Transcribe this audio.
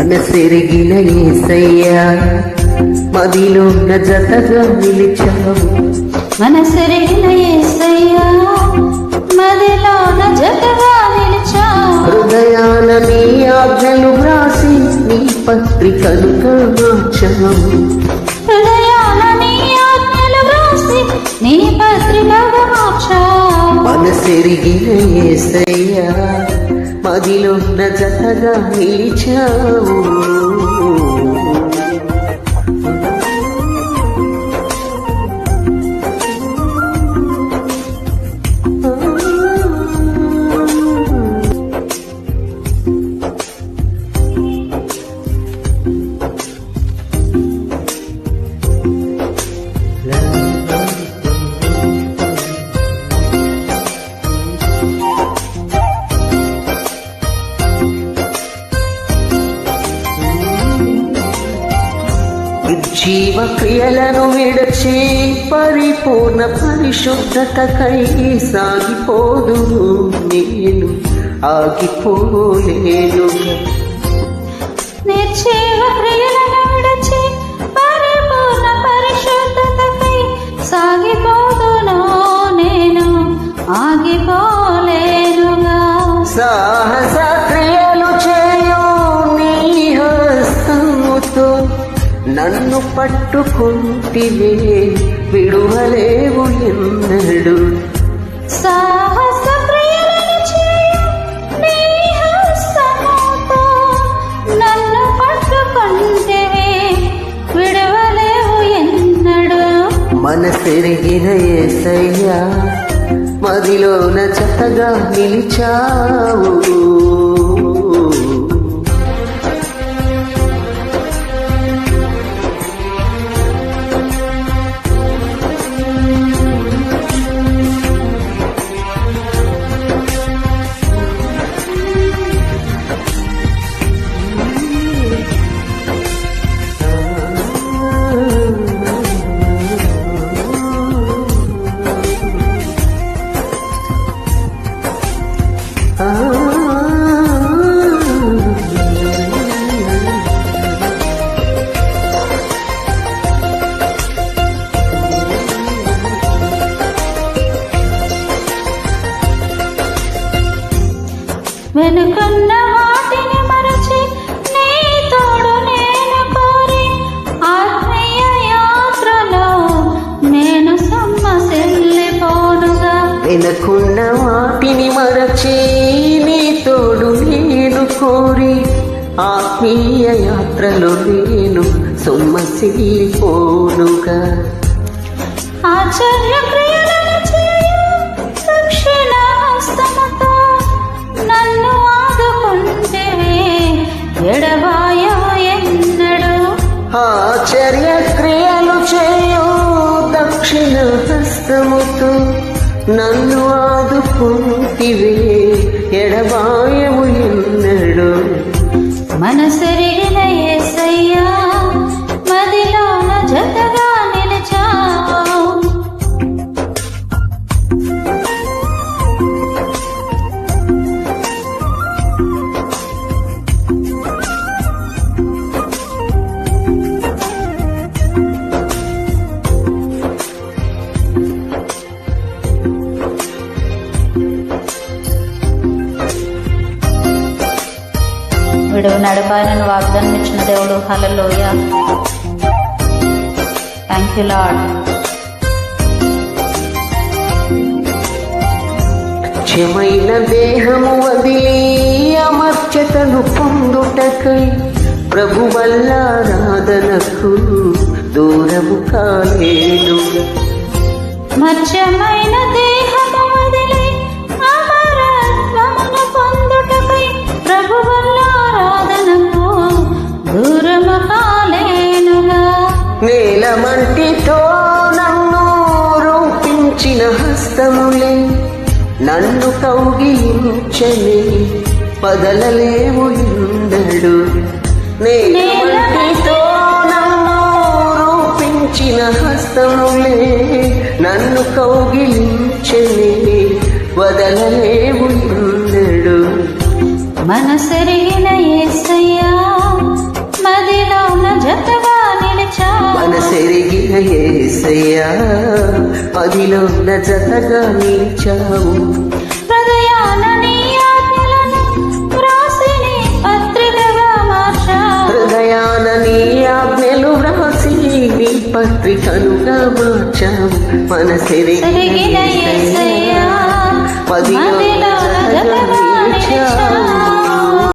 మనసెరిగిన యేసయ్యా మదిలో జతగా నిలిచావు. మనసెరిగిన యేసయ్యా మదిలో జతగా నిలిచావు. హృదయాన నీ ఆజ్ఞలు వ్రాసి నీ పత్రికలుగా మార్చావు. హృదయాన నీ ఆజ్ఞలు వ్రాసి నీ పత్రికగా మార్చావు. మనసెరిగిన యేసయ్యా మదిలో జతగా నిలిచావు. జీవ క్రియలను విడచి పరిపూర్ణ పరిశుద్ధతకై సాగిపోదు నేను ఆగిపోలేను. నిర్జీవ క్రియలను విడచి పరిపూర్ణ పరిశుద్ధతకై సాగిపోదును నేను ఆగిపోలేనుగా. సాహస క్రియలు చేయు నీ హస్తముతో నన్ను పట్టుకుంటివే విడువలేవు ఎన్నడు. సాహస క్రియలను చేయు నీ హస్తముతో నన్ను పట్టుకుంటివే విడువలేవు ఎన్నడు. మనసెరిగిన యేసయ్యా మదిలోన జతగా నిలిచావు. వెనుకున్న వాటిని మరచి నీ తోడు నేను కోరి ఆత్మీయ యాత్రలో నేను సమ్మసిల్లిపోనుగా. వెనుకున్న వాటిని మరచి నీ తోడు నేను కోరి ఆత్మీయ యాత్రలో నేను సొమ్మసిల్లిపోనుగా. ఆశ్చర్య క్రియలను చేయు దక్షిణ హస్తముతో నన్ను ఆదుకుంటేవే ఎడబాయవు ఎన్నడు. ఆశ్చర్య క్రియలు చేయు దక్షిణ హస్తముతో నన్ను ఆదుకుంటివే ఎడబాయవు ఎన్నడు. మనసెరిగిన యేసయ్యా మదిలోన జతగా నిలిచావు. విడువు నడపాయనను వాగ్దానం ఇచ్చిన దేవుడు. హల్లెలూయా. Thank you lord. క్షమైన దేహము వదిలి అమర్చతను పొందుటకై ప్రభు వల్ల ఆరాధనకు దూరము కాలేను. మత్స్యమైన దేహము వదిలి అమరత్వమును పొందుటకై ప్రభు వల్ల ఆరాధనకు దూరము కాలేనుగా. నేలమంటితో నన్ను రూపించిన హస్తములే నన్ను కౌగిలించని వదలలేవు ఎన్నడు. నేలమంటితో నన్ను రూపించిన హస్తములే నన్ను కౌగిలించని వదలలేవు ఎన్నడు. మనసెరిగిన యేసయ్యా మదిలోన జతగా నిలిచావు మనసెరిగిన యేసయ్యా పదిలోన జతగా నిలిచావు హృదయాన నీ ఆజ్ఞలను వ్రాసి నీ పత్రికగా మార్చావు హృదయాన నీ ఆజ్ఞలు వ్రాసి నీ పత్రికనుగా మార్చావు మనసెరిగిన తిరిగిన యేసయ్యా పదిలోన